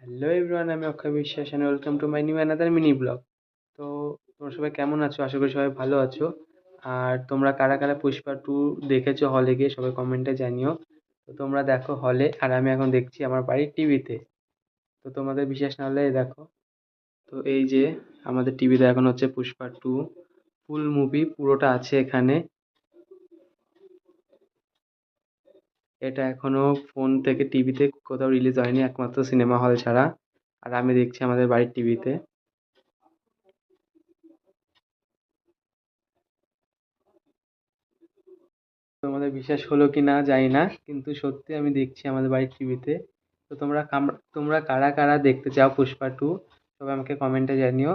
Hello everyone, আমি অক্ষয় বিশ্বাস and welcome to my new another mini blog. তো তোমরা সবাই কেমন আছো? আশা করি সবাই ভালো আছো। আর তোমরা কারা কারা পুষ্পা টু দেখেছো হলে গিয়ে সবাই কমেন্টে জানিও। তো তোমরা দেখো হলে, আর আমি এখন দেখছি আমার বাড়ির টিভিতে। তো তোমাদের বিশ্বাস না হলে এই দেখো। তো এই যে আমাদের টিভিতে এখন হচ্ছে পুষ্পা টু ফুল মুভি পুরোটা আছে এখানে। এটা এখনো ফোন থেকে টিভিতে কোথাও রিলিজ হয়নি, একমাত্র সিনেমা হল ছাড়া। আর আমি দেখছি আমাদের বাড়ির টিভিতে। তোমাদের বিশ্বাস হলো কি না জানি না, কিন্তু সত্যি আমি দেখছি আমাদের বাড়ির টিভিতে। তো তোমরা কারা কারা দেখতে চাও পুষ্পা টু, সবাই আমাকে কমেন্টে জানিও।